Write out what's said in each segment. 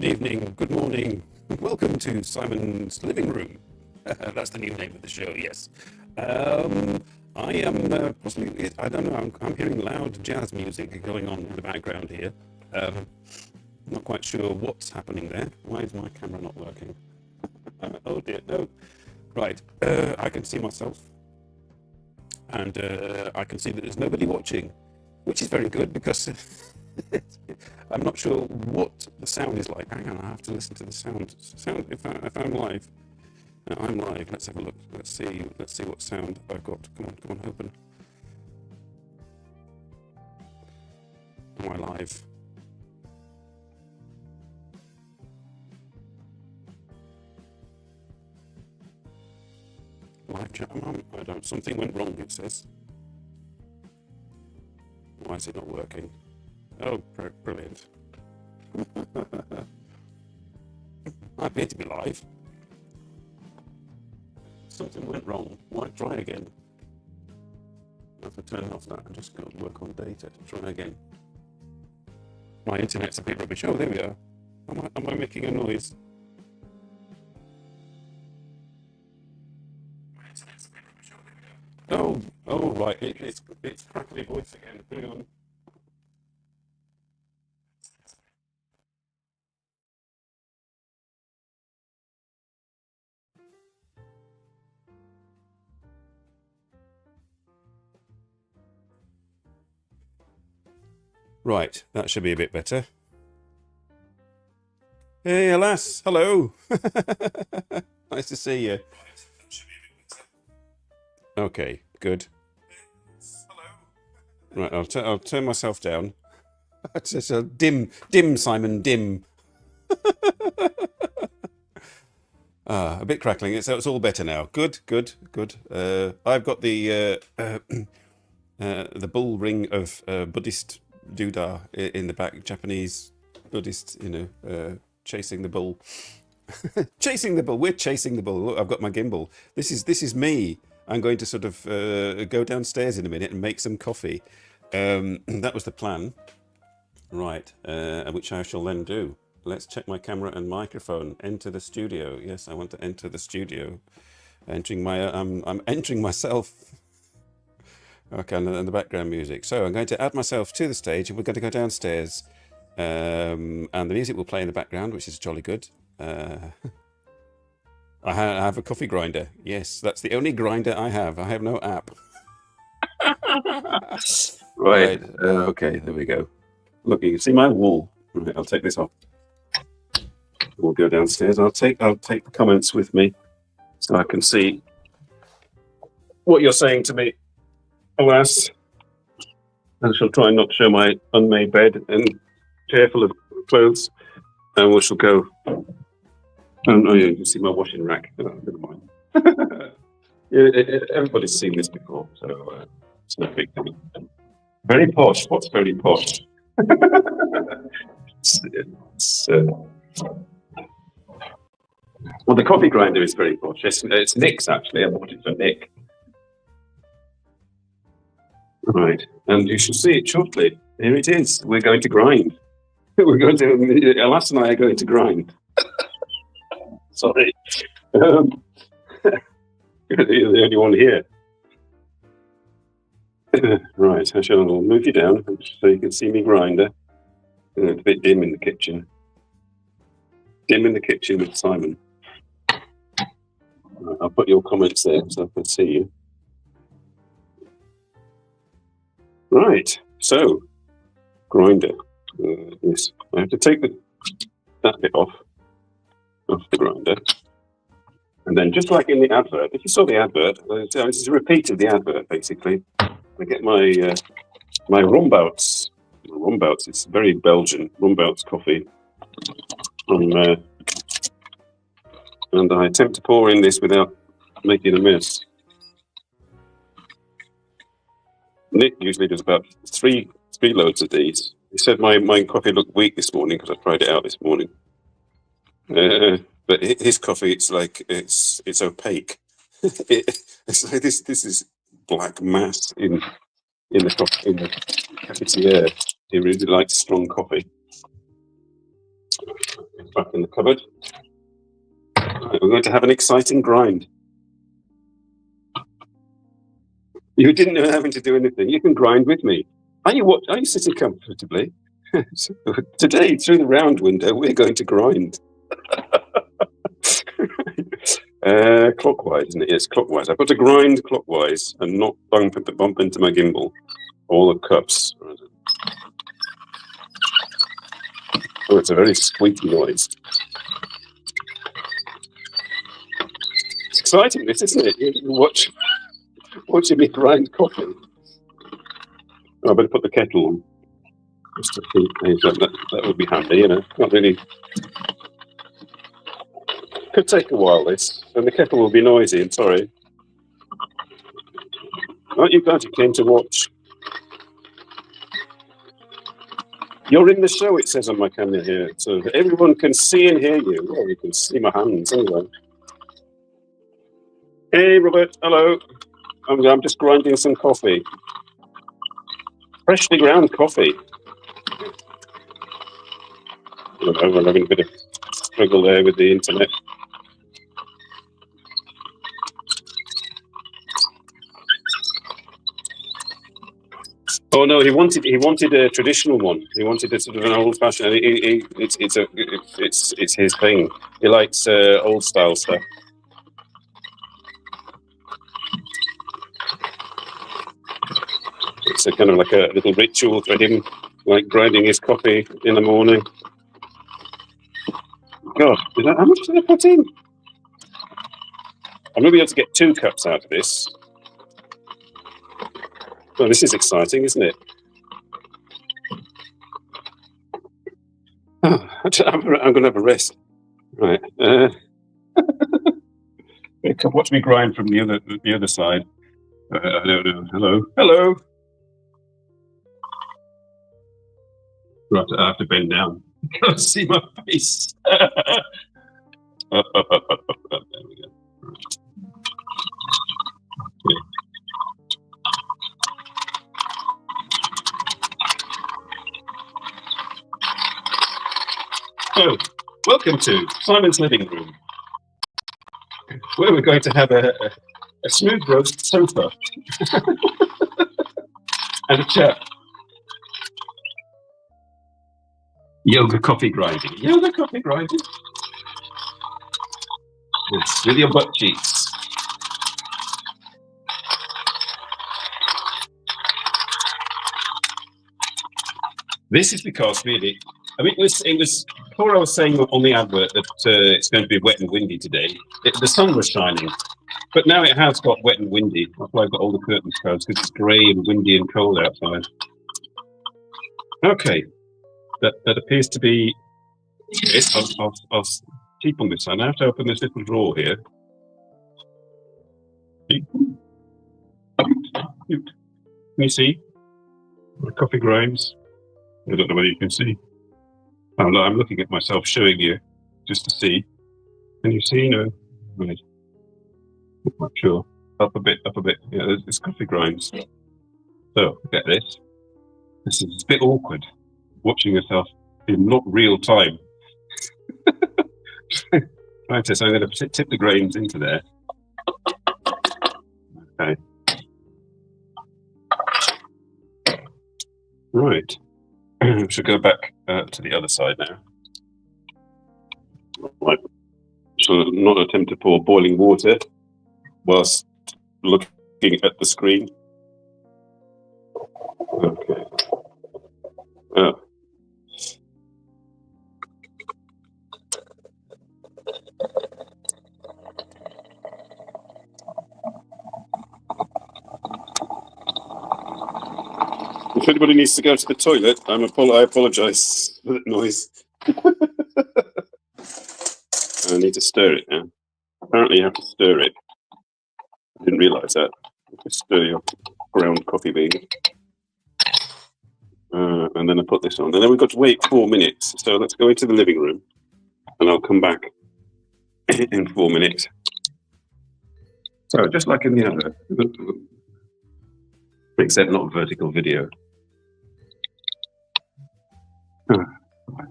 good evening, good morning. Welcome to Simon's Living Room. That's the new name of the show, yes. I am possibly, I don't know, I'm hearing loud jazz music going on in the background here. Not quite sure what's happening there. Why is my camera not working? Oh dear, no. Right, I can see myself. And I can see that there's nobody watching, which is very good because I'm not sure what the sound is like. Hang on, I have to listen to the sound. If I'm live. I'm live. Let's have a look. Let's see what sound I've got. Come on, open. Am I live? Live chat. I don't. Something went wrong, it says. Why is it not working? Oh, brilliant. I appear to be live. Something went wrong. Why try again? I have to turn off that and just go work on data to try again. My internet's a bit rubbish. Oh, there we are. Am I making a noise? My internet's a bit rubbish. Oh, there we are. Oh, right. It's crackly voice again. Hang on. Right, that should be a bit better. Hey, alas, hello. Nice to see you. Okay, good. Right, I'll turn myself down. It's just a dim, Simon, dim. A bit crackling. It's all better now. Good. I've got the bull ring of Buddhist doodah in the back, Japanese Buddhist, chasing the bull. Chasing the bull. We're chasing the bull. Look, I've got my gimbal. This is me. I'm going to sort of go downstairs in a minute and make some coffee. That was the plan. Right, which I shall then do. Let's check my camera and microphone. Enter the studio. Yes, I want to enter the studio. I'm entering myself. Okay, and the background music. So I'm going to add myself to the stage, and we're going to go downstairs. And the music will play in the background, which is jolly good. I have a coffee grinder. Yes, that's the only grinder I have. I have no app. Right. Okay, there we go. Look, you can see my wall. Right, I'll take this off. We'll go downstairs. I'll take the comments with me so I can see what you're saying to me. Alas, I shall try not to show my unmade bed and chair full of clothes, and we shall go. Oh, yeah, you can see my washing rack. Oh, never mind. Everybody's seen this before, so it's no big deal. Very posh. What's very posh? Well, the coffee grinder is very posh. It's Nick's, actually. I bought it for Nick. Right, and you shall see it shortly. Here it is. We're going to grind. Alas and I are going to grind. Sorry. You're the only one here. Right, I shall move you down so you can see me grinder. It's a bit dim in the kitchen. Dim in the kitchen with Simon. I'll put your comments there so I can see you. Right, so grinder. Yes, I have to take that bit off the grinder, and then just like in the advert, if you saw the advert, this is a repeat of the advert basically. I get my my Rombouts. It's very Belgian Rombouts coffee, and I attempt to pour in this without making a mess. Nick usually does about three loads of these. He said my coffee looked weak this morning because I tried it out this morning. But his coffee, it's like it's opaque. It's like this is black mass in the cafetiere. He really likes strong coffee. Back in the cupboard. Right, we're going to have an exciting grind. You didn't know having to do anything. You can grind with me. Are you sitting comfortably? Today, through the round window, we're going to grind. Clockwise, isn't it? Yes, clockwise. I've got to grind clockwise and not bump into my gimbal. All the cups. Oh, it's a very squeaky noise. It's exciting, this, isn't it? You watching me grind coffee. Oh, I better put the kettle on. Just to see. That would be handy, you know. Not really. Could take a while, this. And the kettle will be noisy, I'm sorry. Aren't you glad you came to watch? You're in the show, it says on my camera here, so that everyone can see and hear you. Well, you can see my hands anyway. Hey, Robert, hello. I'm just grinding some coffee. Freshly ground coffee. I don't know, we're having a bit of struggle there with the internet. Oh no, he wanted a traditional one. He wanted a sort of an old-fashioned. It's his thing. He likes old style stuff. It's a kind of like a little ritual for him, like grinding his coffee in the morning. God, how much did I put in? I'm going to be able to get 2 cups out of this. Well, this is exciting, isn't it? Oh, I'm going to have a rest. Right. Watch me grind from the other side. I don't know. Hello. Hello. Right, I have to bend down. You can't see my face. Up. There we go. Right. So, welcome to Simon's Living Room, where we're going to have a smooth roast sofa and a chat. Yoga coffee grinding. Yoga coffee grinding? Yes, with your butt cheeks. This is because, really, I mean, it was before I was saying on the advert that it's going to be wet and windy today. The sun was shining, but now it has got wet and windy. That's why I've got all the curtains closed, because it's grey and windy and cold outside. Okay, that appears to be it. I'll keep on this. I now have to open this little drawer here. Can you see my coffee grinds? I don't know whether you can see. Oh, no, I'm looking at myself showing you just to see. Can you see? No. Right. I'm not sure. Up a bit. Yeah, there's coffee grinds. So, get this. This is a bit awkward, watching yourself in not real time. Right, so I'm going to tip the grains into there. Okay. Right. We should go back to the other side now. Right. So not attempt to pour boiling water whilst looking at the screen. Okay. Oh. If anybody needs to go to the toilet, I apologise for that noise. I need to stir it now. Apparently you have to stir it. I didn't realise that. You have to stir your ground coffee bean. And then I put this on. And then we've got to wait 4 minutes. So let's go into the living room and I'll come back in 4 minutes. So just like in the other, except not vertical video.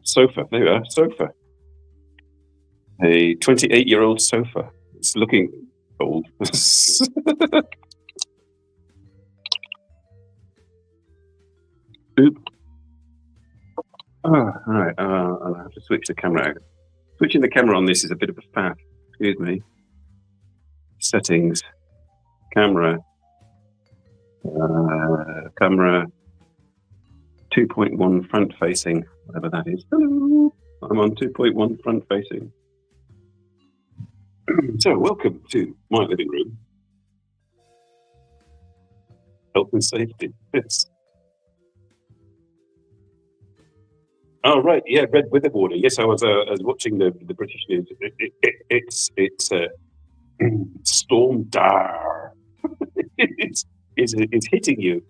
Sofa, there we are, sofa. A 28-year-old sofa. It's looking old. Oop. All right. I'll have to switch the camera out. Switching the camera on this is a bit of a faff. Excuse me. Settings. Camera. Camera 2.1 front facing, whatever that is. Hello. I'm on 2.1 front facing. So, welcome to my living room. Health and safety. Yes. Oh right, yeah, red weather warning. Yes, I was watching the British news. It's storm dar. it's hitting you.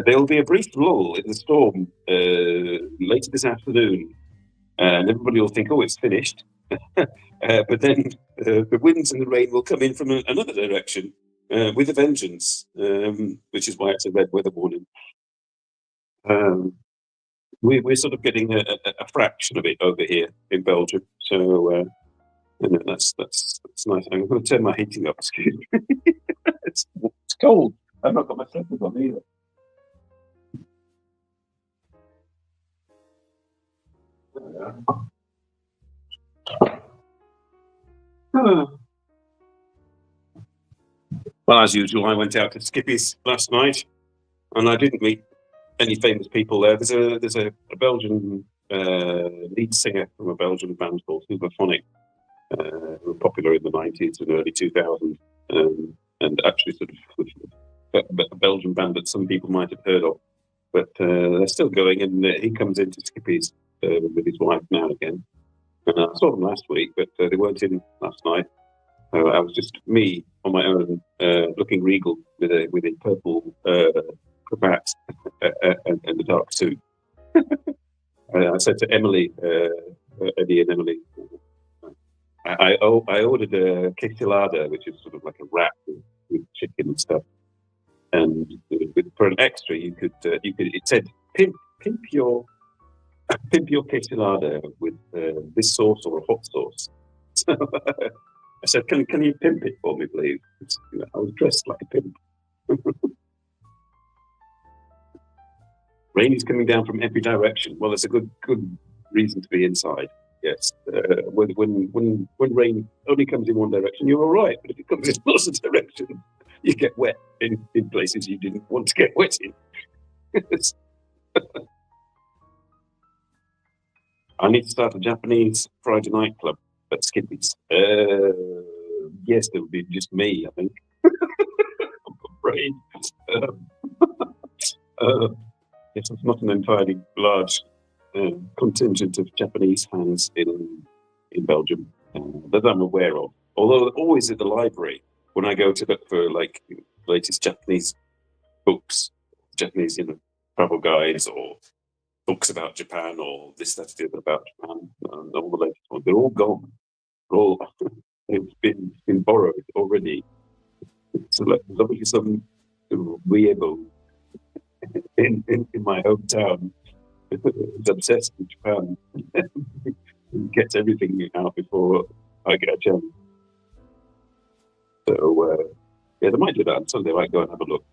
There will be a brief lull in the storm later this afternoon, and everybody will think, "Oh, it's finished." But then the winds and the rain will come in from another direction with a vengeance, which is why it's a red weather warning. We're sort of getting a fraction of it over here in Belgium, so that's nice. I'm going to turn my heating up. Excuse me. it's cold. I've not got my slippers on either. Well, as usual, I went out to Skippy's last night, and I didn't meet any famous people there. There's a Belgian lead singer from a Belgian band called Superphonic, who were popular in the 90s and early 2000s, and actually sort of a Belgian band that some people might have heard of, but they're still going. And he comes into Skippy's with his wife now and again. And I saw them last week, but they weren't in last night. I was just me on my own, looking regal with a purple cravat and a dark suit. I said to Emily, Eddie and Emily, I ordered a quesilada, which is sort of like a wrap with chicken and stuff. And for an extra, you could it said pimp your quesilada with this sauce or a hot sauce. So I said, can you pimp it for me, please? I was dressed like a pimp. Rain is coming down from every direction. Well, it's a good reason to be inside. Yes, when rain only comes in one direction, you're all right. But if it comes in lots of directions, you get wet in places you didn't want to get wet in. I need to start a Japanese Friday night club at Skippy's. Yes, there would be just me, I think. I'm afraid. Yes, it's not an entirely large contingent of Japanese fans in Belgium that I'm aware of. Although always at the library when I go to look for like latest Japanese books, Japanese travel guides or books about Japan or this that the other about Japan, all the latest ones, they're all gone. They've been borrowed already. So like lovely some weirdo in my hometown is obsessed with Japan. Gets everything out before I get a chance. So yeah, they might do that on Sunday. I might go and have a look.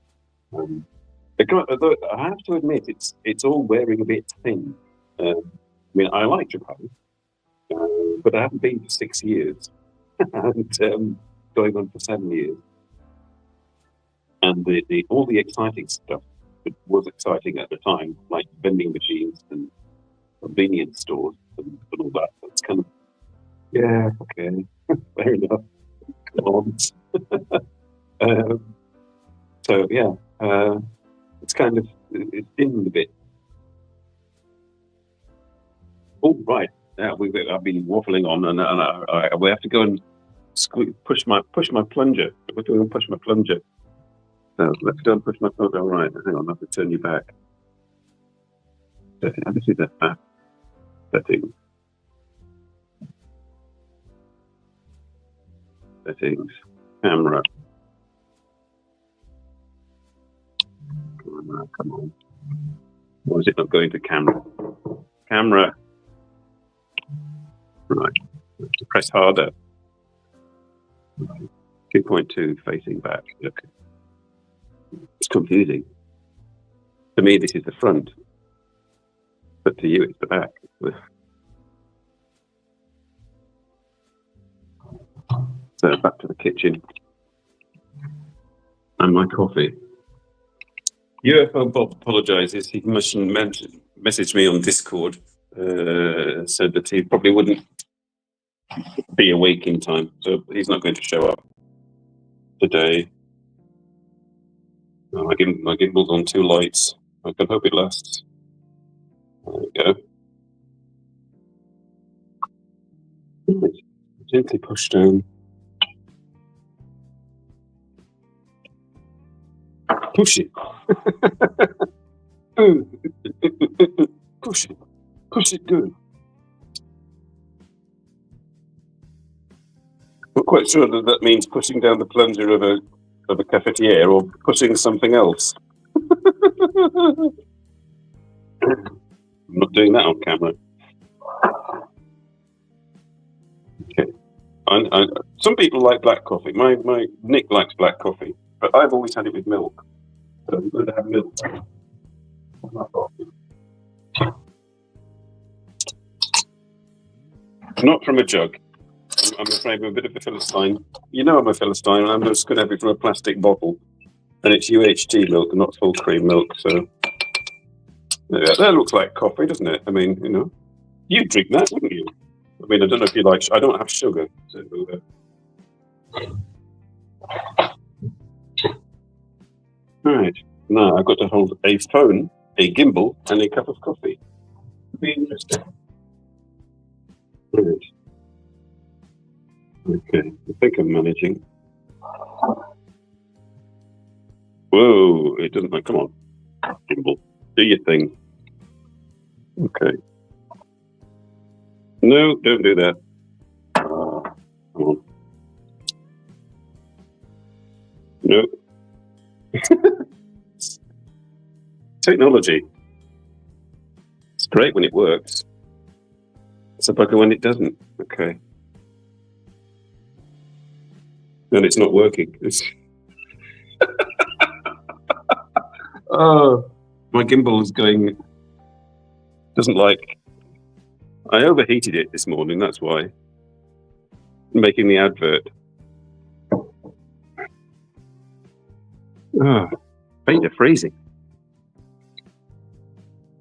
Although I have to admit, it's all wearing a bit thin. I mean, I like Japan, but I haven't been for 6 years, and going on for 7 years. And all the exciting stuff that was exciting at the time, like vending machines and convenience stores and all that. That's kind of okay, fair enough. Come on. So yeah, it's kind of it's dimmed a bit. Oh right, yeah, I've been waffling on, and we have to go and push my plunger. I have to go and push my plunger. So let's go and push my plunger. All right, hang on, I have to turn you back. This is a setting. Settings, camera. Come on. Why is it not going to camera? Camera. Right. Press harder. 2.2 facing back. Look. It's confusing. To me, this is the front. But to you, it's the back. So back to the kitchen. And my coffee. UFO Bob apologises. He messaged me on Discord. Said that he probably wouldn't be awake in time. So he's not going to show up today. My gimbal's on 2 lights. I can hope it lasts. There we go. Gently push down. Push it. Push it. Push it good. Not quite sure that means pushing down the plunger of a cafetiere or pushing something else. I'm not doing that on camera. Okay. Some people like black coffee. My Nick likes black coffee, but I've always had it with milk. So I'm going to have milk. Not from a jug. I'm afraid I'm a bit of a Philistine. You know I'm a Philistine, and I'm just going to have it from a plastic bottle. And it's UHT milk, not full cream milk. So yeah, that looks like coffee, doesn't it? I mean, you know, you'd drink that, wouldn't you? I mean, I don't know if you like. I don't have sugar. So, right. Now I've got to hold a phone, a gimbal, and a cup of coffee. It'll be interesting. Right. Okay, I think I'm managing. Whoa, it doesn't like, come on, gimbal, do your thing. Okay. No, don't do that. Come on. No. Technology. It's great when it works. It's a bugger when it doesn't. Okay. And it's not working. Oh, my gimbal is going. Doesn't like. I overheated it this morning. That's why. Making the advert. Oh, beta freezing.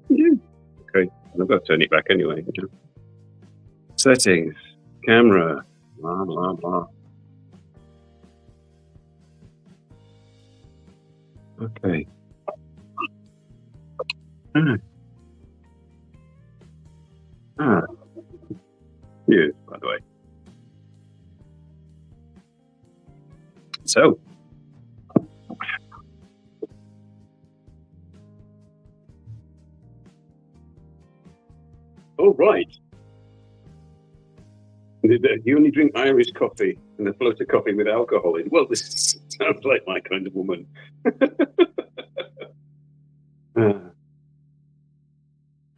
Yeah. Okay, I've got to turn it back anyway. Settings, camera, blah blah blah. Okay. Yeah, by the way. So. Oh, right. You only drink Irish coffee and a float of coffee with alcohol in. Well, this sounds like my kind of woman.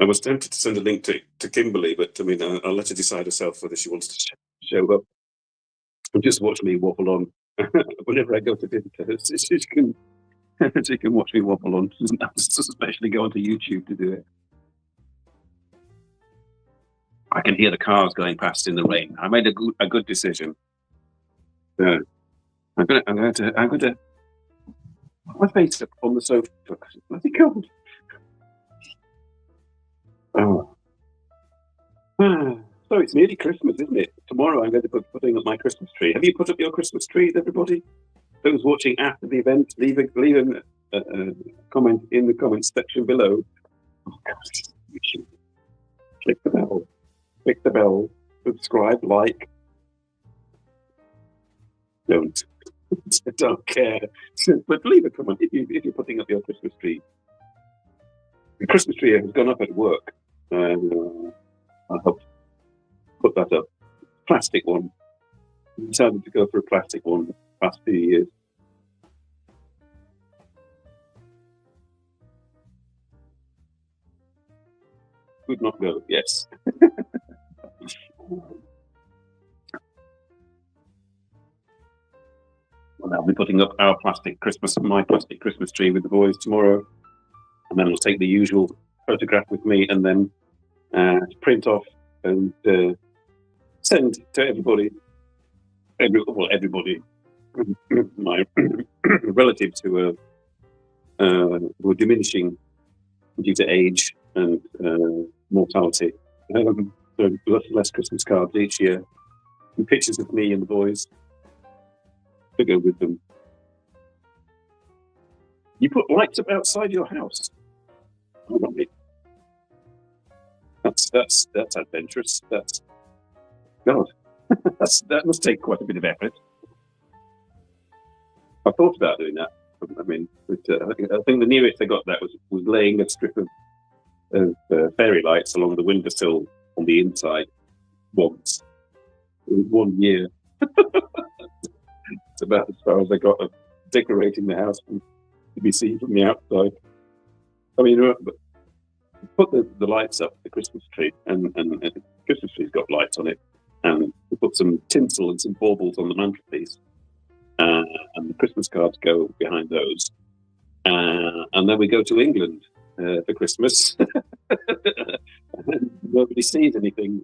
I was tempted to send a link to Kimberly, but I mean, I'll let her decide herself whether she wants to show up. And just watch me waffle on whenever I go to visit her. She can watch me waffle on. She doesn't have to especially go onto YouTube to do it. I can hear the cars going past in the rain. I made a good decision. I'm going to put my face up on the sofa because it's bloody cold. Oh. So it's nearly Christmas, isn't it? Tomorrow I'm going to be putting up my Christmas tree. Have you put up your Christmas trees, everybody? Those watching after the event, leave a comment in the comments section below. Oh, God. Click the bell. Click the bell. Subscribe, like. Don't. I don't care. But leave a comment if you're putting up your Christmas tree. The Christmas tree has gone up at work. And I helped put that up. Plastic one. I decided to go for a plastic one the past few years. Could not go, yes. And I'll be putting up my plastic Christmas tree with the boys tomorrow, and then I'll take the usual photograph with me, and then print off and send to everybody, my relatives who are diminishing due to age and mortality. So less Christmas cards each year, and pictures of me and the boys to go with them. You put lights up outside your house? Oh, right. That's adventurous. That's God. That must take quite a bit of effort. I thought about doing that. I mean, I think the nearest I got that was laying a strip of fairy lights along the windowsill on the inside once. It was 1 year. It's about as far as I got of decorating the house to be seen from the outside. I mean, put the lights up, the Christmas tree, and the Christmas tree's got lights on it, and we put some tinsel and some baubles on the mantelpiece, and the Christmas cards go behind those, and then we go to England for Christmas. And nobody sees anything.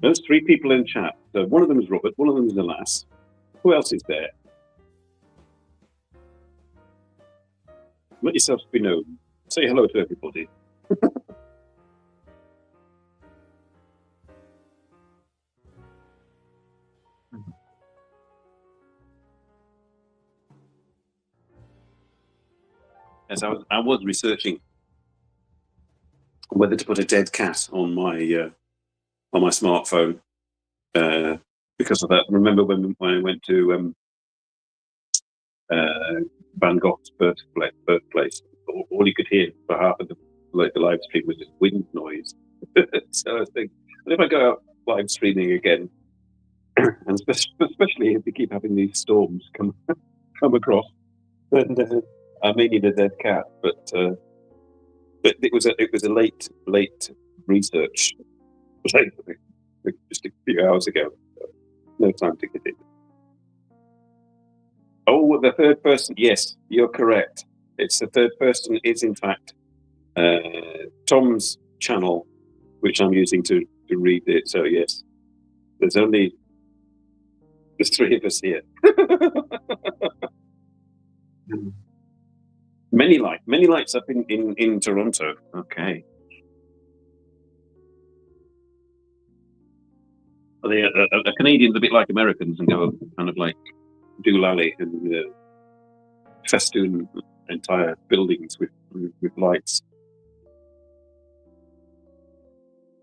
There's 3 people in chat. So one of them is Robert, one of them is a lass. Who else is there? Let yourselves be known. Say hello to everybody. Yes, I was researching whether to put a dead cat on my smartphone because of that. Remember when I went to Van Gogh's birthplace? All you could hear for half of the live stream was just wind noise. So I think, if I go out live streaming again, and especially if we keep having these storms come across, then I may need a dead cat. But it was a late research, just a few hours ago. So no time to get it. Oh, the third person. Yes, you're correct. It's the third person is in fact Tom's channel, which I'm using to read it. So yes, there's 3 of us here. Many lights up in Toronto. Okay. A Canadian's a bit like Americans and go kind of like doolally and festoon entire buildings with lights.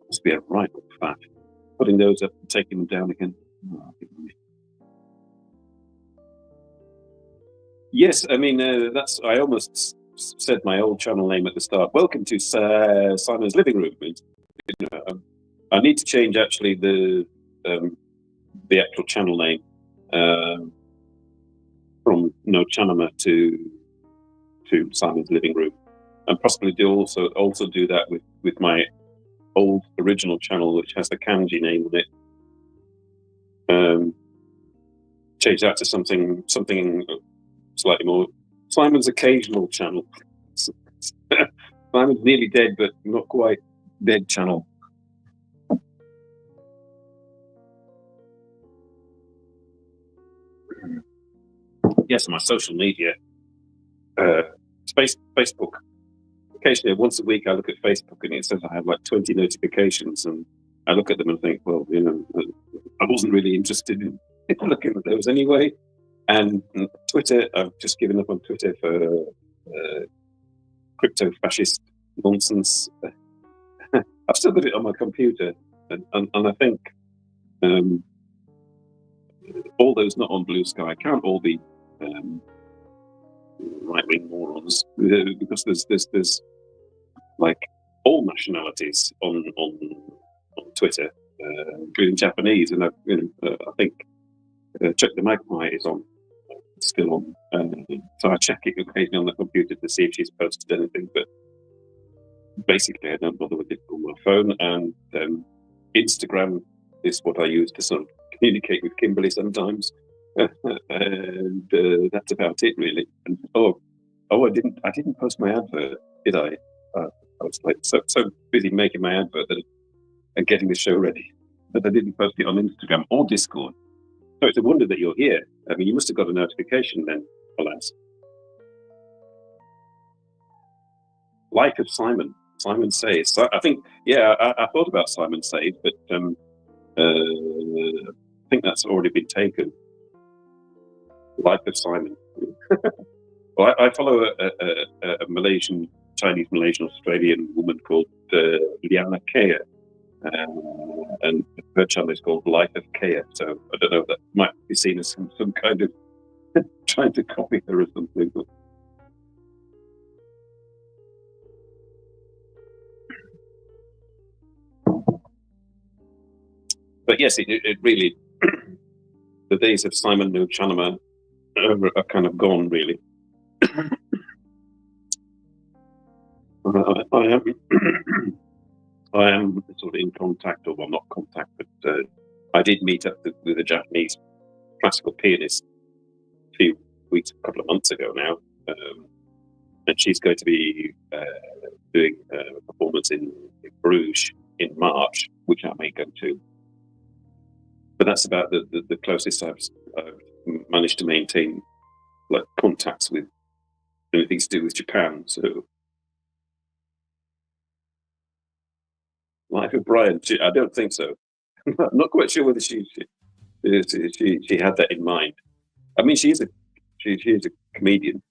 Must be a right faff. Putting those up and taking them down again. Oh, yes, I mean I almost said my old channel name at the start. Welcome to Simon's Living Room. I need to change actually the actual channel name from No Chanama to Simon's Living Room, and possibly also do that with my old original channel, which has the kanji name on it. Change that to something slightly more Simon's Occasional Channel. Simon's Nearly Dead but not quite dead channel. Yes, my social media, Facebook. Occasionally, once a week, I look at Facebook and it says I have like 20 notifications, and I look at them and think, well, I wasn't really interested in looking at those anyway. And Twitter, I've just given up on Twitter for crypto-fascist nonsense. I've still got it on my computer, and I think all those not on Blue Sky can't all be right-wing morons, because there's like all nationalities on Twitter, including Japanese, and I think Chuck the Magpie is still on. So I check it occasionally on the computer to see if she's posted anything. But basically I don't bother with it on my phone, and Instagram is what I use to sort of communicate with Kimberly sometimes, and that's about it really. And I didn't post my advert, did I? I was like so busy making my advert and getting the show ready that I didn't post it on Instagram or Discord. So it's a wonder that you're here. I mean, you must have got a notification then, alas. Life of Simon. Simon Says. So I think, yeah, I thought about Simon Says, but I think that's already been taken. Life of Simon. Well, I follow a Malaysian, Chinese Malaysian Australian woman called Liana Kea, and her channel is called Life of Kea. So I don't know if that might be seen as some kind of trying to copy her or something. But yes, it really, the days of Simon No Chanama are kind of gone, really. I am, I am sort of in contact, or well, not contact, but I did meet up with a Japanese classical pianist a couple of months ago now, and she's going to be doing a performance in Bruges in March, which I may go to. But that's about the closest I've managed to maintain like contacts with anything to do with Japan. So, Life of Brian, I don't think so. I'm not quite sure whether she had that in mind. I mean, she is a comedian.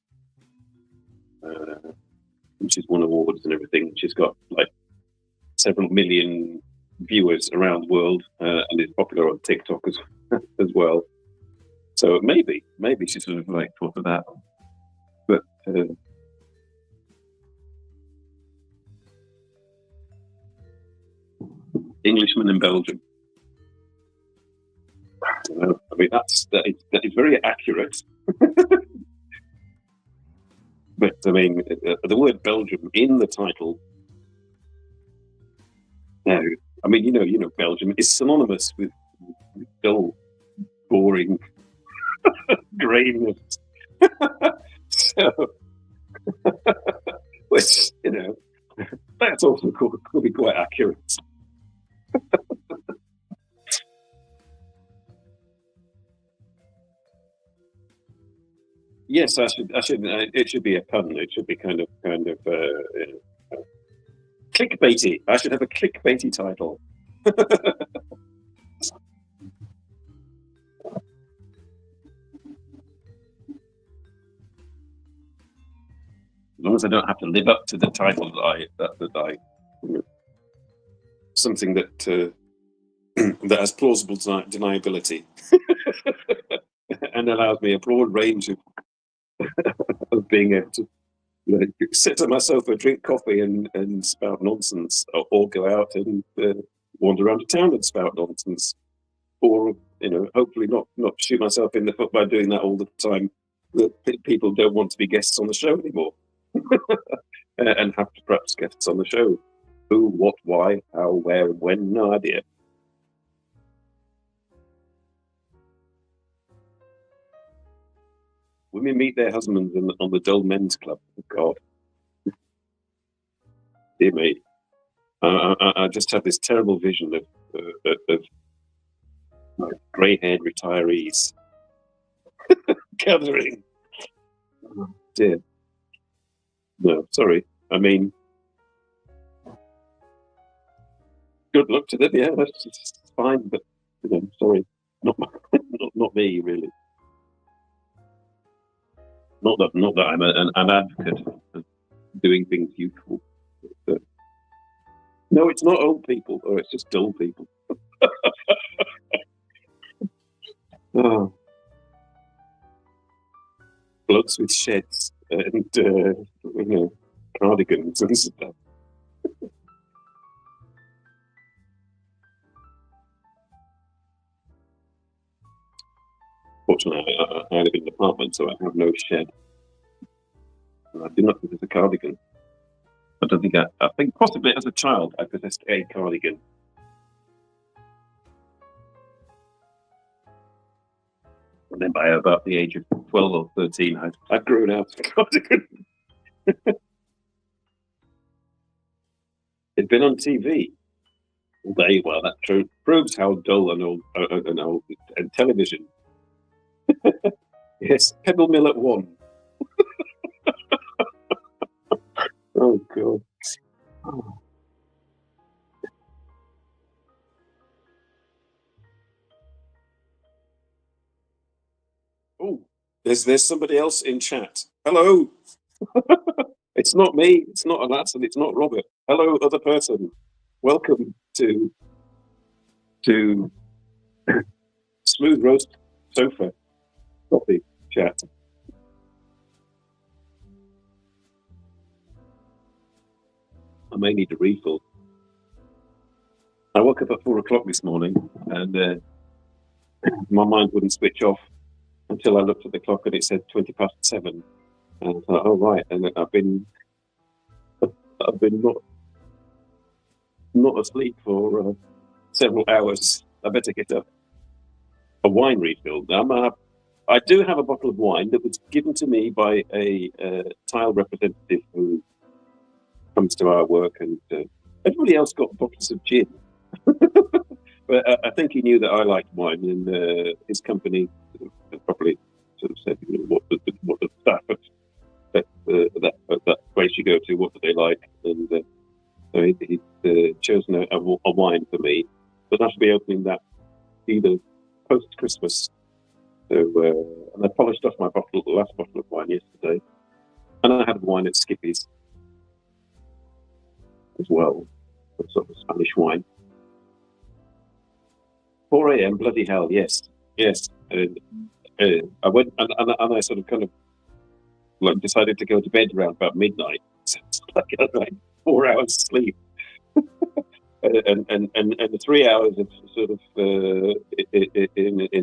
She's won awards and everything. She's got like several million viewers around the world, and is popular on TikTok as well. So maybe she sort of like thought of that, but Englishman in Belgium. I mean, that is very accurate. But I mean, the word Belgium in the title. No, I mean, you know, Belgium is synonymous with dull, boring, grayness. So, which you know, that's also could be quite accurate. Yes, I should. It should be a pun. It should be kind of clickbaity. I should have a clickbaity title. As long as I don't have to live up to the title that I something that that has plausible deniability and allows me a broad range of being able to sit on my sofa, drink coffee, and spout nonsense, or go out and wander around the town and spout nonsense, or hopefully not shoot myself in the foot by doing that all the time. That people don't want to be guests on the show anymore, and have to perhaps guests on the show. Who, what, why, how, where, and when? No idea. Women meet their husbands on the Dull Men's Club. Oh, God, dear me. I just have this terrible vision of like grey-haired retirees gathering. Oh, dear. No, sorry. I mean, good luck to them. Yeah, that's fine. But sorry, not not me really. Not that I'm an advocate of doing things useful. But, no, it's not old people, or it's just dull people. Oh, blokes with sheds and cardigans and stuff. Fortunately, I live in an apartment, so I have no shed. I do not think it's a cardigan. I don't think I think possibly as a child I possessed a cardigan. And then by about the age of 12 or 13, I'd grown out of the cardigan. It'd been on TV. Well, that proves how dull and old and television. Yes, Pebble Mill at 1. Oh, God. Oh, there's somebody else in chat. Hello. It's not me. It's not Alas, and it's not Robert. Hello, other person. Welcome to Smooth Roast Sofa Coffee Chat. I may need a refill. I woke up at 4 o'clock this morning, and my mind wouldn't switch off until I looked at the clock and it said 7:20. And I thought, oh right, and I've been not asleep for several hours. I better get up. A wine refill. I do have a bottle of wine that was given to me by a tile representative who comes to our work, and everybody else got bottles of gin. But I think he knew that I liked wine, and his company probably sort of said, what the staff at that place you go to, what do they like? And so he's chosen a wine for me, but I should be opening that either post Christmas. So and I polished off the last bottle of wine yesterday, and I had wine at Skippy's as well, a sort of Spanish wine. 4 a.m. Bloody hell! Yes. I went and I sort of kind of like decided to go to bed around about midnight. So it's like 4 hours sleep, and the 3 hours of sort of in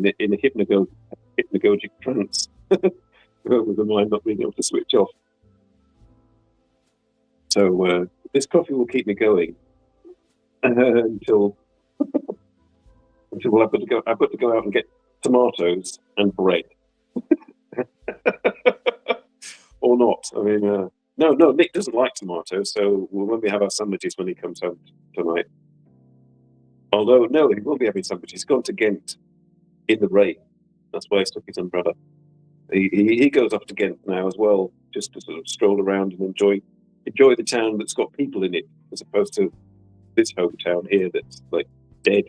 a hypnagogic trance with the mind not being able to switch off. So this coffee will keep me going until I've got to go out and get tomatoes and bread. Or not. I mean, no, Nick doesn't like tomatoes, so when we have our sandwiches when he comes home tonight. Although, no, he won't be having sandwiches. He's gone to Ghent in the rain. That's why he's took his umbrella. He goes off to Ghent now as well, just to sort of stroll around and enjoy the town that's got people in it, as opposed to this hometown here that's like dead.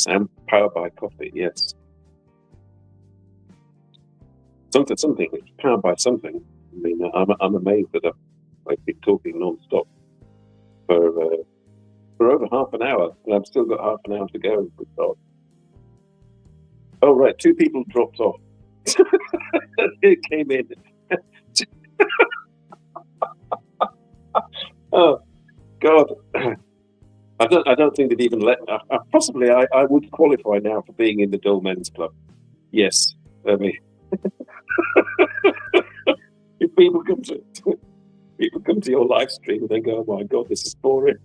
And powered by coffee, yes. Something powered by something. I mean, I'm amazed that I've been talking non-stop for over half an hour, and I've still got half an hour to go. Oh right, 2 people dropped off. It came in. Oh God. I don't think they'd even let. Possibly, I would qualify now for being in the Dull Men's Club. Yes, I mean, if people come to your live stream and they go, "Oh my God, this is boring,"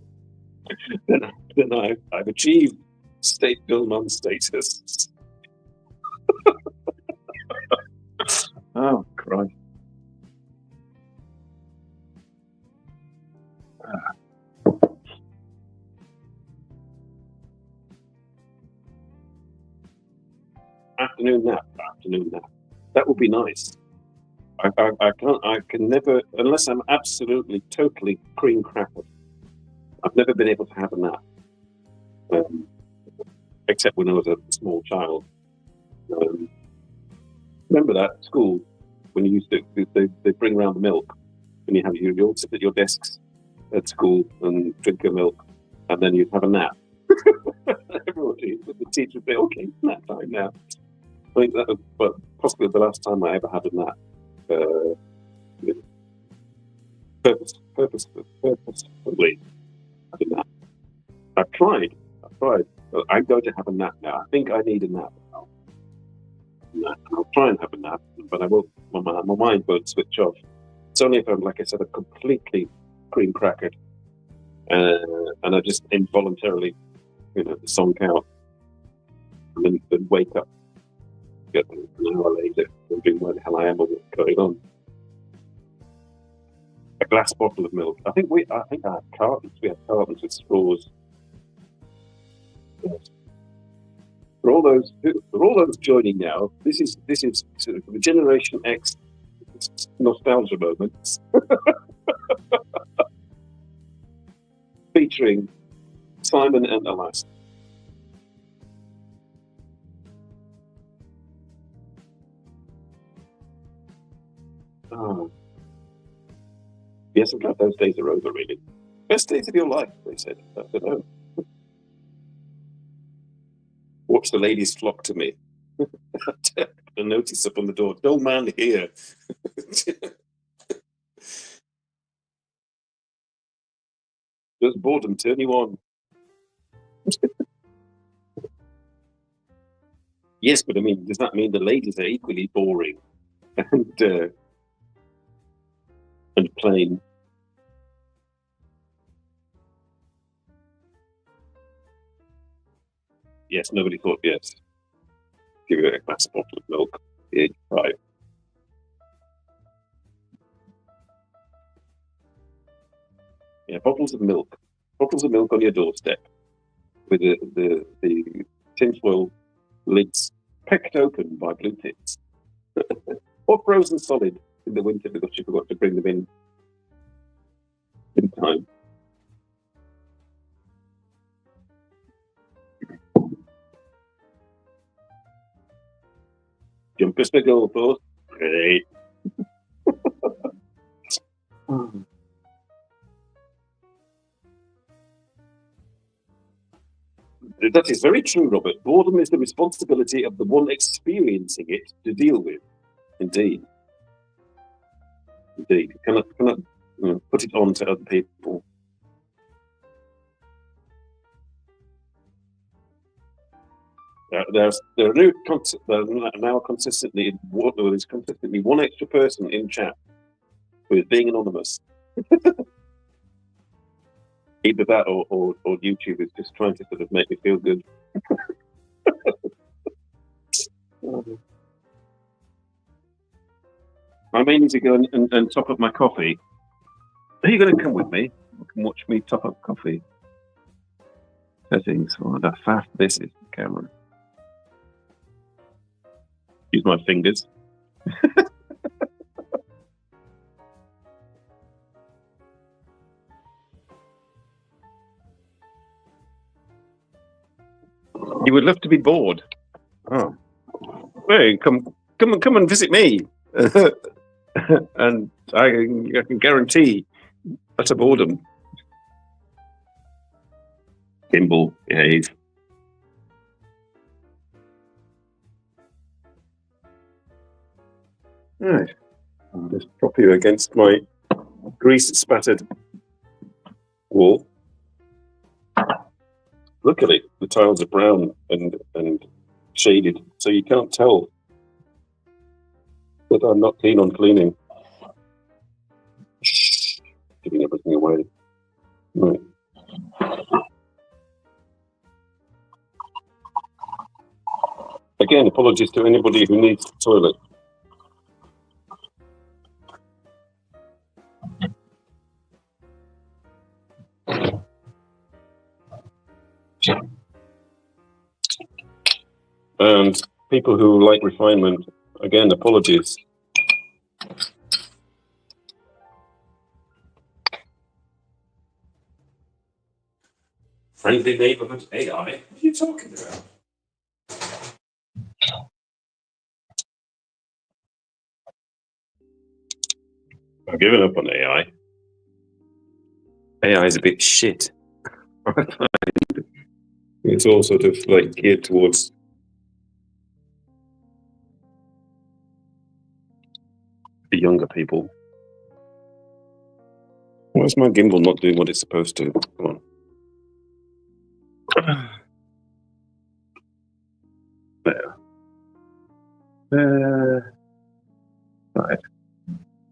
then I've achieved state Dullman status. Oh Christ. Afternoon nap. That would be nice. I can never, unless I'm absolutely, totally cream crackered. I've never been able to have a nap, except when I was a small child. Remember that at school when you used to they bring around the milk, and you all sit at your desks at school and drink your milk, and then you'd have a nap. Everybody, the teacher would say, "Okay, nap time now." I think that was possibly the last time I ever had a nap. Purposefully had a nap. I've tried. But I'm going to have a nap now. I think I need a nap now. I'll try and have a nap, but I won't. My mind won't switch off. It's only if I'm, like I said, I'm completely cream crackered, and I just involuntarily, zonk out, and then wake up, get an hour later, wondering where the hell I am or what's going on. A glass bottle of milk. I think I had cartons. We had cartons with straws. Yes. For all those joining now, this is sort of the Generation X nostalgia moments, featuring Simon and Alaska. Oh. Yes, I'm glad those days are over, really. Best days of your life, they said. I don't know. Watch the ladies flock to me. A notice up on the door. No man here. Does boredom turn you on? Yes, but I mean, does that mean the ladies are equally boring and plain? Yes, nobody thought yes. Give you a glass bottle of milk. Yeah, right. Yeah, bottles of milk on your doorstep with the tinfoil lids pecked open by blue tits, or frozen solid in the winter because you forgot to bring them in time. Jump as the goalpost. Great. That is very true, Robert. Boredom is the responsibility of the one experiencing it to deal with. Indeed. Cannot put it on to other people. There are now consistently one extra person in chat who is being anonymous. Either that or YouTube is just trying to sort of make me feel good. I may need to go and top up my coffee. Are you going to come with me? You can watch me top up coffee. Settings. Oh, how fast this is, camera. Use my fingers. You would love to be bored. Oh, hey, come and visit me, and I can guarantee utter boredom. Gimbal, behave. Right, I'll just prop you against my grease-spattered wall. Luckily, the tiles are brown and shaded, so you can't tell that I'm not keen on cleaning. Shh, giving everything away. Right. Again, apologies to anybody who needs the toilet. And people who like refinement, again, apologies. Friendly neighborhood AI? What are you talking about? I've given up on AI. AI is a bit shit. It's all sort of like geared towards the younger people. Why is my gimbal not doing what it's supposed to? Come on. There. Right.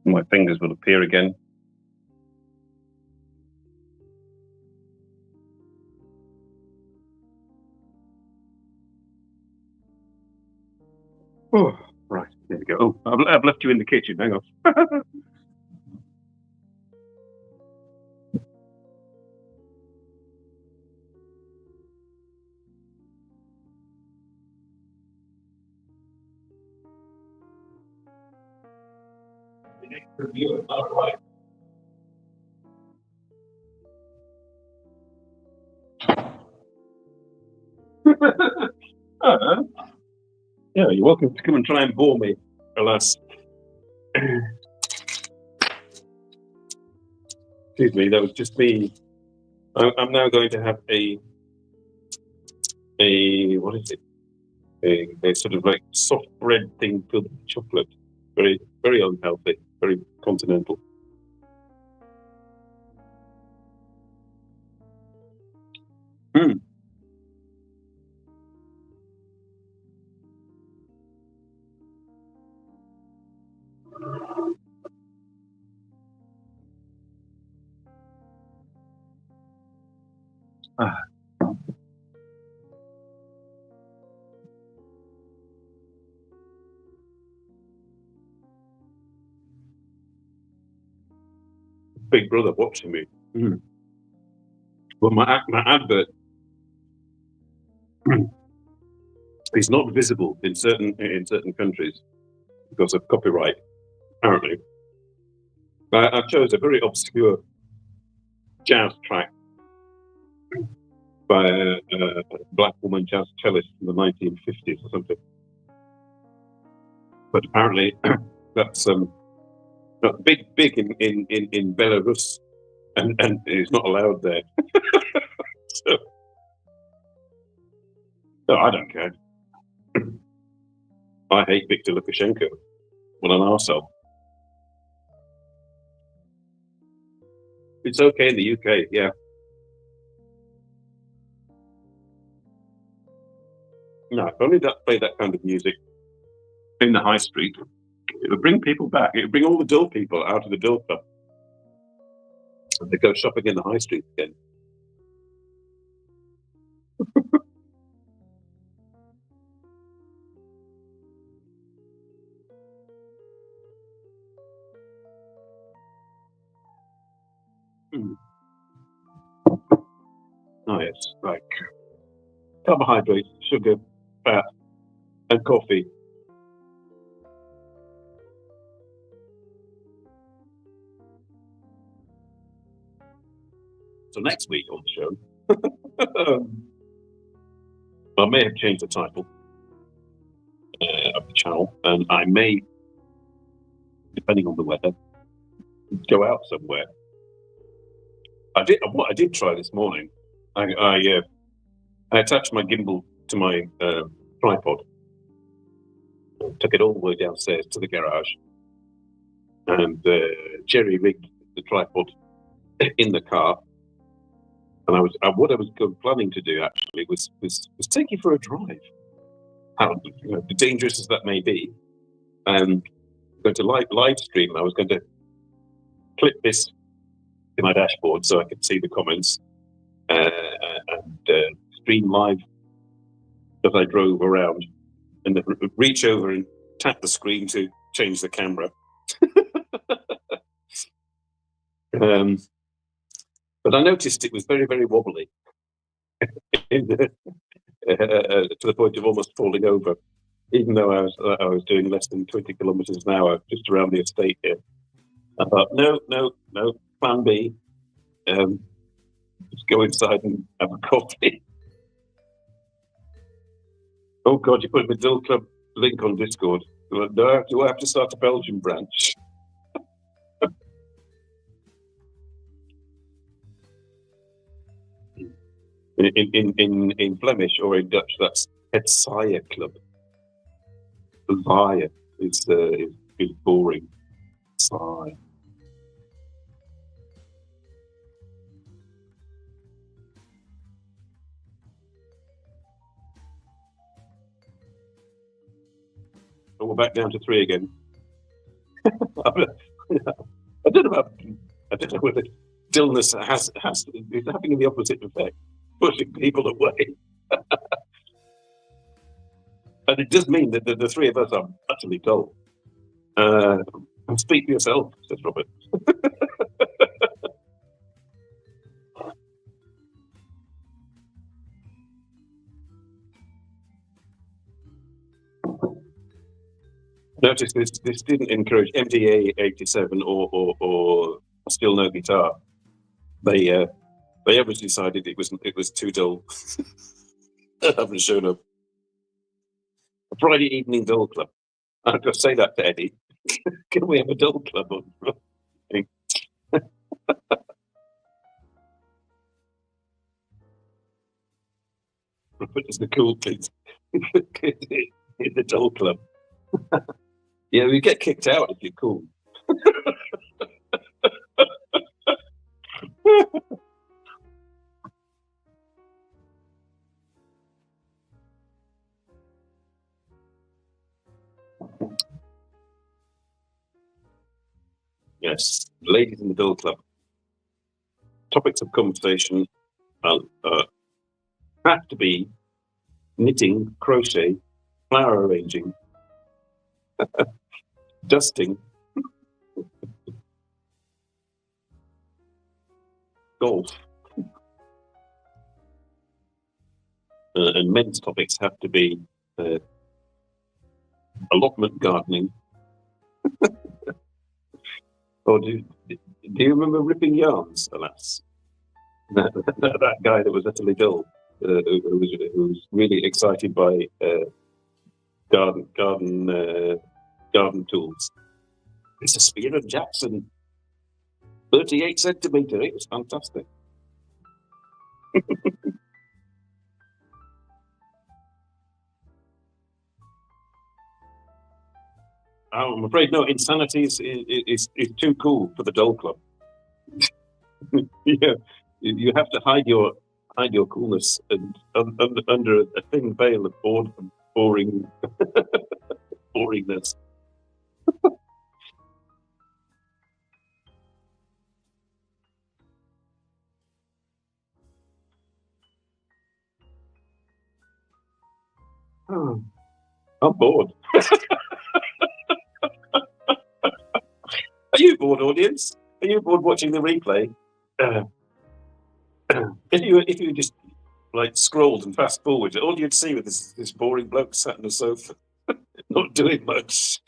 My my fingers will appear again. Oh, right, there we go. Oh, I've left you in the kitchen. Hang on. Yeah, you're welcome to come and try and bore me, alas. Excuse me, that was just me. I'm now going to have a what is it? A sort of like soft bread thing filled with chocolate. Very, very unhealthy, very continental. Mm. Ah. Big Brother watching me. Mm. Well, my advert is not visible in certain countries because of copyright. Apparently, I chose a very obscure jazz track by a black woman jazz cellist from the 1950s or something. But apparently, that's big in Belarus, and it's not allowed there. So, no, I don't care. I hate Viktor Lukashenko. What an arsehole. It's okay in the UK, yeah. No, if only that play that kind of music in the high street, it would bring people back. It would bring all the dull people out of the dull club. And they go shopping in the high street again. Mm. Oh yes, like carbohydrates, sugar, fat, and coffee. So next week on the show, I may have changed the title of the channel, and I may, depending on the weather, go out somewhere. What I did try this morning. I attached my gimbal to my tripod, took it all the way downstairs to the garage, and jerry rigged the tripod in the car. And what I was planning to do actually was take you for a drive. How dangerous as that may be, and going to live stream. I was going to clip this to my dashboard so I could see the comments and stream live as I drove around, and then reach over and tap the screen to change the camera. But I noticed it was very, very wobbly to the point of almost falling over, even though I was doing less than 20 kilometers an hour just around the estate here. I thought, no, plan B. Just go inside and have a coffee. Oh God, you put the Dill Club link on Discord. Do I have to start a Belgian branch? In Flemish or in Dutch, that's Het Saaie Club. Saaie is boring. Saaie. So we're back down to 3 again. I don't know about. I don't know whether dullness has is having the opposite effect, pushing people away. And it does mean that the three of us are utterly dull. Speak for yourself, says Robert. Notice this didn't encourage MDA 87 or Still No Guitar. They obviously decided it was too dull. I haven't shown up. A Friday evening dull club. I'll just say that to Eddie. Can we have a dull club on? Robert is the cool kid in the dull club. Yeah, we get kicked out if you're cool. Yes, ladies in the dull club. Topics of conversation have to be knitting, crochet, flower arranging, dusting, golf, and men's topics have to be allotment gardening. Or do you remember ripping yarns, alas? That guy that was utterly dull, who was really excited by garden tools. It's a Spear and Jackson, 38 centimetre. It was fantastic. I'm afraid no. Insanity is too cool for the dull club. Yeah, you have to hide your coolness and under a thin veil of boring boringness. Oh, I'm bored. Are you bored, audience? Are you bored watching the replay? If you just like scrolled and fast forward, all you'd see with this boring bloke sat on the sofa, not doing much.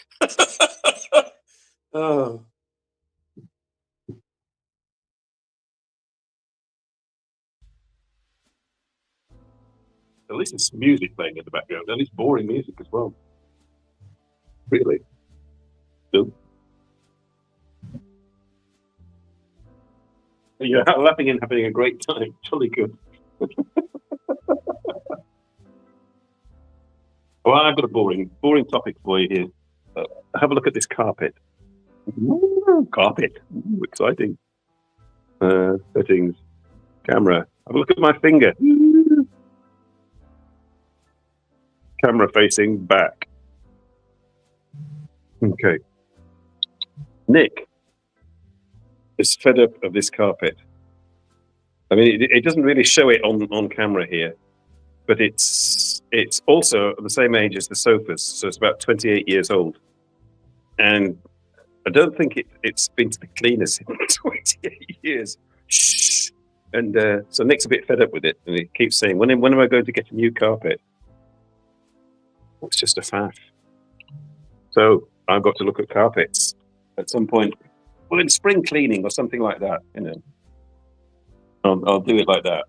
Oh. At least there's music playing in the background, and it's boring music as well. Really. No. You're laughing and having a great time. Jolly good. Well, I've got a boring topic for you here. Have a look at this carpet. Ooh, carpet. Ooh, exciting. Settings. Camera. Have a look at my finger. Camera facing back. Okay. Nick is fed up of this carpet. I mean, it doesn't really show it on camera here, but it's also the same age as the sofas, so it's about 28 years old. And I don't think it's been to the cleaners in 28 years. Shh. And so Nick's a bit fed up with it, and he keeps saying, when am I going to get a new carpet? It's just a faff. So I've got to look at carpets at some point. Well, in spring cleaning or something like that, you know. I'll do it like that.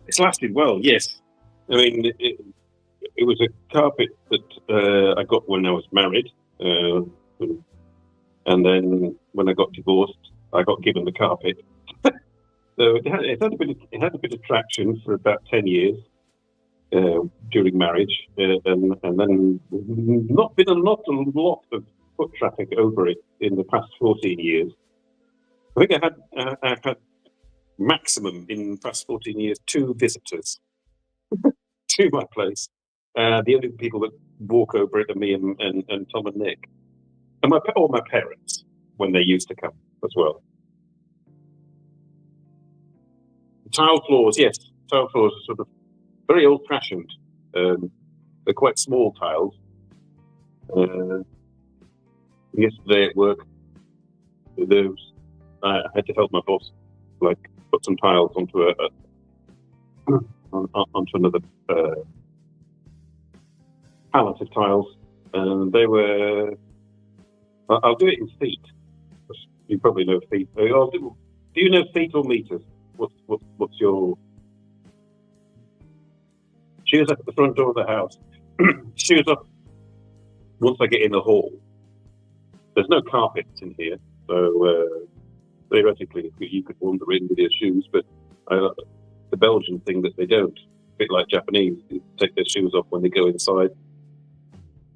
It's lasted well, yes. I mean, it was a carpet that I got when I was married, and then when I got divorced, I got given the carpet. So it had a bit of traction for about 10 years during marriage, and then not been a lot of foot traffic over it in the past 14 years. I think I had maximum in the past 14 years 2 visitors to my place. The only people that walk over it are me and Tom and Nick, and my parents when they used to come as well. Tile floors, yes, tile floors are sort of very old-fashioned. They're quite small tiles. Yesterday at work, I had to help my boss, like, put some tiles onto onto another pallet of tiles, and they were. I'll do it in feet. You probably know feet. Do you know feet or meters? What's your shoes up at the front door of the house? Shoes up once I get in the hall. There's no carpets in here, so theoretically you could wander in with your shoes, but the Belgian thing that they don't, a bit like Japanese, take their shoes off when they go inside.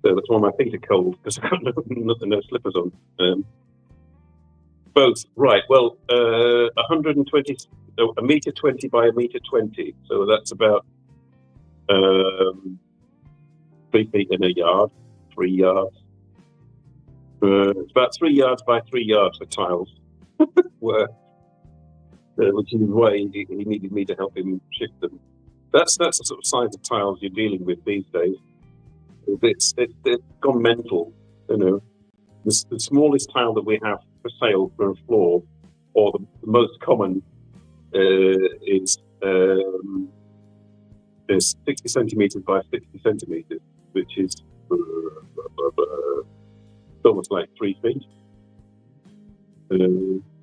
So that's why my feet are cold, because I've got no slippers on. Both, right. Well, 120, a meter 20 by a meter 20. So that's about 3 feet in a yard, 3 yards. It's about 3 yards by 3 yards for tiles, which is why he needed me to help him shift them. That's the sort of size of tiles you're dealing with these days. It's gone mental, you know. The smallest tile that we have for sale for a floor, or the most common, is 60 centimeters by 60 centimeters, which is almost like 3 feet.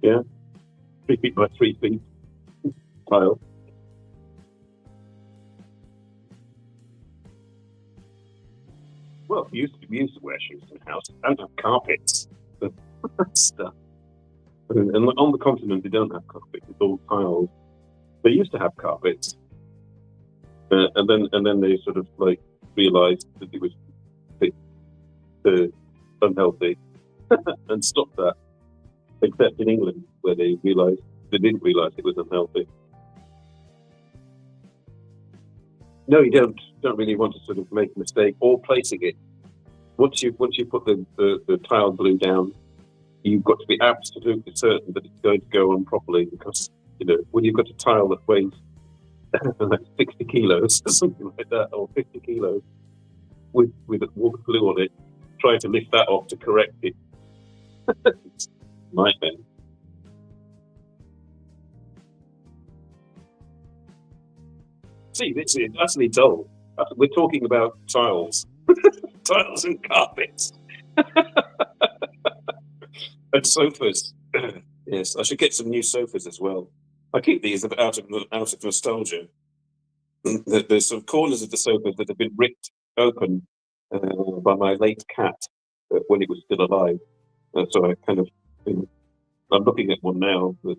Yeah, 3 feet by 3 feet tile. Well, we used to wear shoes in the house. I don't have carpets and stuff. And on the continent, they don't have carpets. It's all tiles. They used to have carpets, and then they sort of like realised that it was a bit unhealthy and stopped that. Except in England, where they didn't realise it was unhealthy. No, you don't really want to sort of make a mistake or placing it. Once you put the tile glue down, you've got to be absolutely certain that it's going to go on properly, because when you've got a tile that weighs like 60 kilos or something like that, or 50 kilos, with water glue on it, trying to lift that off to correct it. It's a nightmare. See, it's utterly dull. We're talking about tiles, tiles and carpets, and sofas. Yes, I should get some new sofas as well. I keep these out of nostalgia. There's some corners of the sofas that have been ripped open by my late cat when it was still alive. So I kind of, I'm looking at one now. The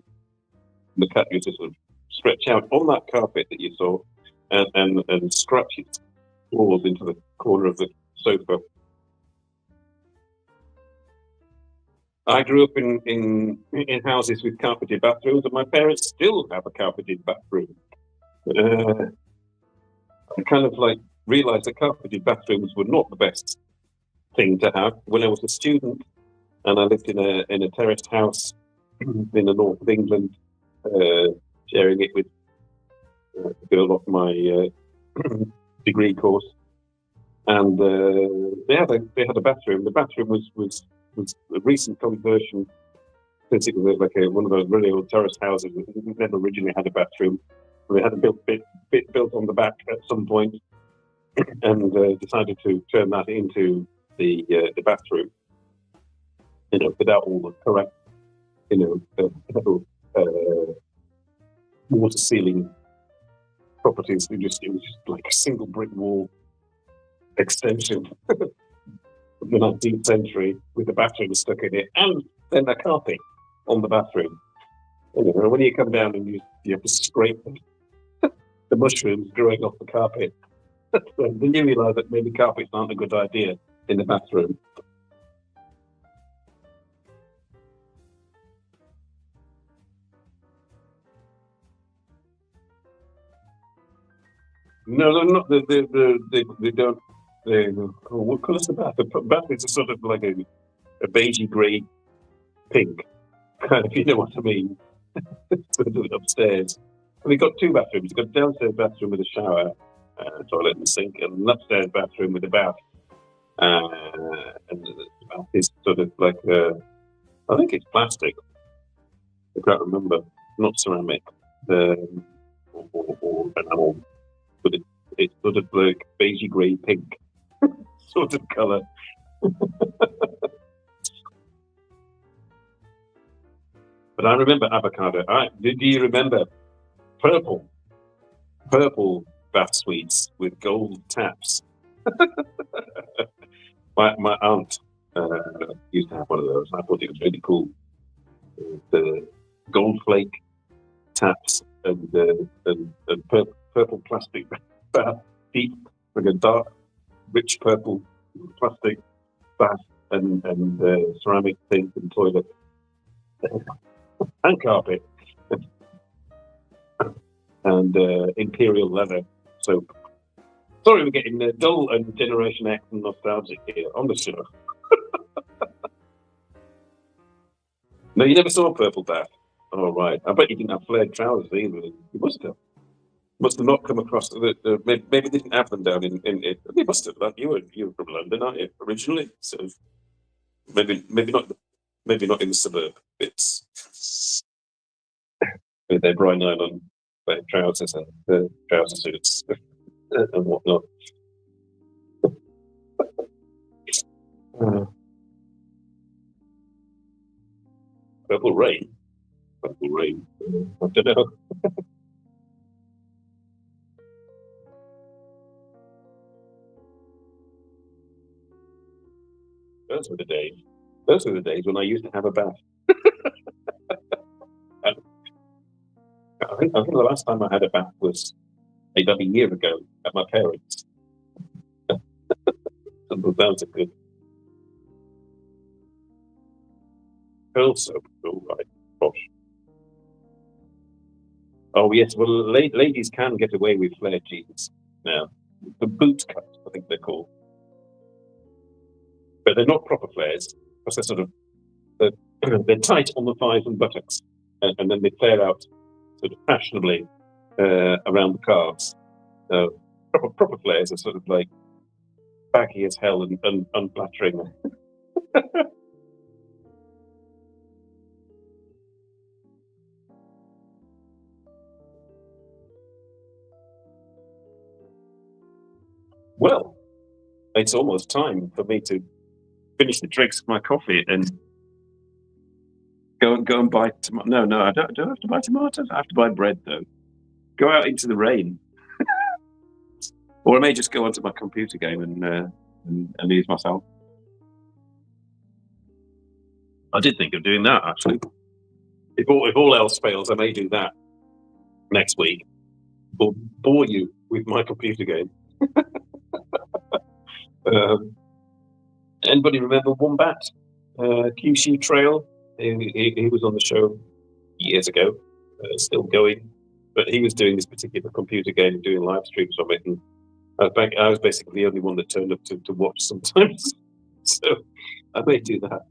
cat used to sort of stretch out on that carpet that you saw, and scratch its claws into the corner of the sofa. I grew up in houses with carpeted bathrooms, and my parents still have a carpeted bathroom. I kind of like realised that carpeted bathrooms were not the best thing to have when I was a student, and I lived in a terraced house in the north of England, sharing it with a girl off my degree course, and they had a bathroom. The bathroom was a recent conversion, since it was like one of those really old terrace houses that never originally had a bathroom. They had a bit built on the back at some point, and decided to turn that into the bathroom. Without all the correct, water sealing properties. It was just like a single brick wall extension from the 19th century with a bathroom stuck in it, and then a carpet on the bathroom. When you come down and you have to scrape the mushrooms growing off the carpet, then you realise that maybe carpets aren't a good idea in the bathroom. No, they're not. They don't. Oh, what colour's the bath? The bath is a sort of like a beigey grey pink, kind of, you know what I mean? Sort of upstairs. And we've got two bathrooms. We've got a downstairs bathroom with a shower, toilet and sink, and an upstairs bathroom with a bath. And the bath is sort of like, I think it's plastic. I can't remember. Not ceramic, or enamel, but it's sort of like beigey grey pink sort of colour. But I remember avocado. Do you remember purple bath suites with gold taps? My aunt used to have one of those. I thought it was really cool. The gold flake taps and purple plastic bath, deep, like a dark, rich purple plastic bath, and ceramic sink and toilet and carpet and imperial leather soap. Sorry, we're getting dull and Generation X and nostalgic here on the show. No, you never saw a purple bath. Oh, right. I bet you didn't have flared trousers either. You must have. Must have not come across maybe they didn't have them down in they must have. You were from London, aren't you, originally? So maybe not in the suburb. It's with their bright nylon trousers and trouser suits and whatnot. Purple rain. Purple rain. I don't know. Those were the days. Those were the days when I used to have a bath. And I think the last time I had a bath was maybe a year ago at my parents'. Those are good. Pearl soap. All right. Gosh. Oh yes. Well, ladies can get away with flared jeans now. The boot cut, I think they're called, but they're not proper flares because they're sort of they're tight on the thighs and buttocks, and then they flare out sort of fashionably around the calves. Proper flares are sort of like baggy as hell and unflattering. Well, it's almost time for me to finish the drinks of my coffee and go and buy tomato. No, I don't have to buy tomatoes. I have to buy bread though. Go out into the rain, or I may just go onto my computer game and amuse myself. I did think of doing that actually. If all else fails, I may do that next week. Or bore you with my computer game. Um, Anybody remember Wombat? QC Trail? He was on the show years ago, still going, but he was doing this particular computer game, doing live streams of it, and I was basically the only one that turned up to watch sometimes. So I may do that.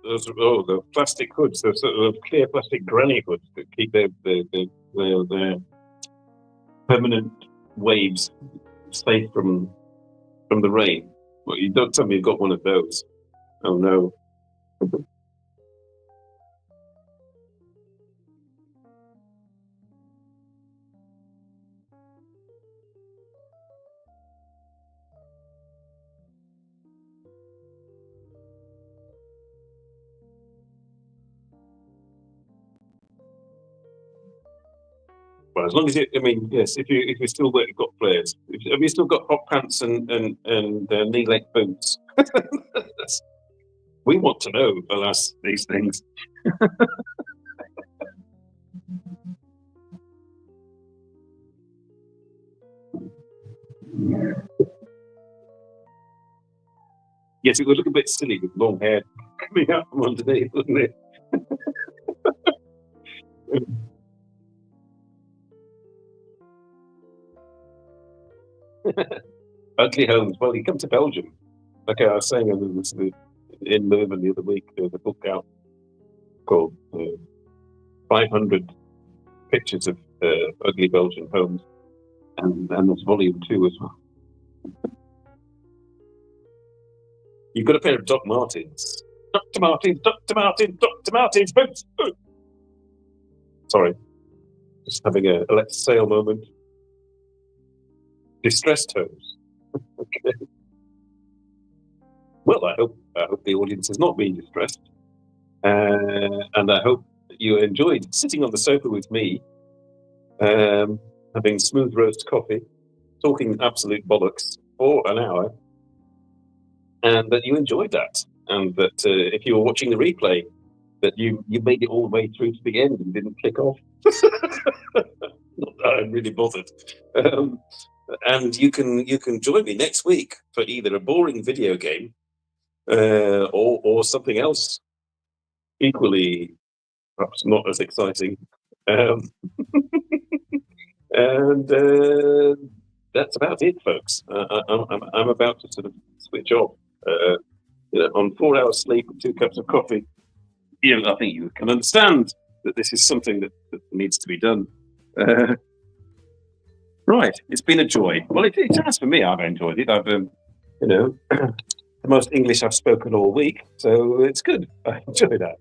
The plastic hoods, those sort of clear plastic granny hoods that keep their permanent waves safe from the rain. Well, you don't tell me you've got one of those. Oh no. Well, as long as I mean, yes. If you still got flares, have you still got hot pants and knee length boots? We want to know, alas, these things. Yes, it would look a bit silly with long hair coming out from underneath, wouldn't it? Ugly homes. Well, you come to Belgium. Like I was saying in Leuven the other week, there was a book out called 500 Pictures of Ugly Belgian Homes, and there's volume 2 as well. You've got a pair of Doc Martens. Dr. Martens, Dr. Martens, Dr. Martens, boots. Sorry, just having a let's sail moment. Distressed homes. Okay. Well, I hope the audience has not been distressed, and I hope that you enjoyed sitting on the sofa with me, having smooth roast coffee, talking absolute bollocks for an hour, and that you enjoyed that, and that if you were watching the replay, that you made it all the way through to the end and didn't click off. Not that I'm really bothered. And you can join me next week for either a boring video game or something else equally perhaps not as exciting. And that's about it, folks. I'm about to sort of switch off. On 4 hours sleep and 2 cups of coffee. I think you can understand that this is something that needs to be done. Right, it's been a joy. Well, it has for me. I've enjoyed it. I've, the most English I've spoken all week, so it's good. I enjoy that.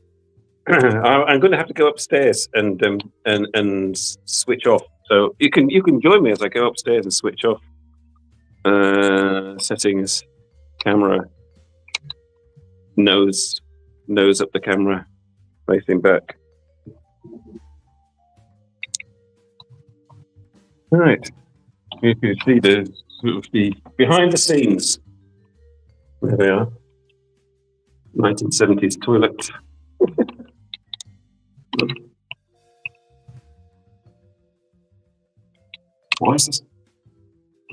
I'm going to have to go upstairs and switch off. So you can join me as I go upstairs and switch off. Settings, camera, nose up the camera, facing back. Right. You can see the behind the scenes. There they are. 1970s toilet. Why is this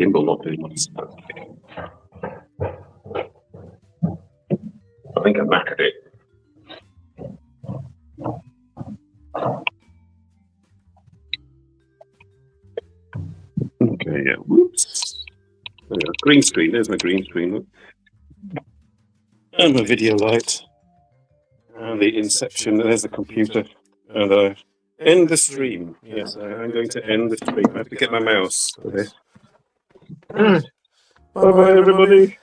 gimbal not doing what it's supposed to do? I think I knackered it. Okay, yeah. Whoops. Green screen. There's my green screen. And my video light. And the inception. There's the computer. And I end the stream. Yes, I'm going to end the stream. I have to get my mouse for this. Bye-bye, everybody.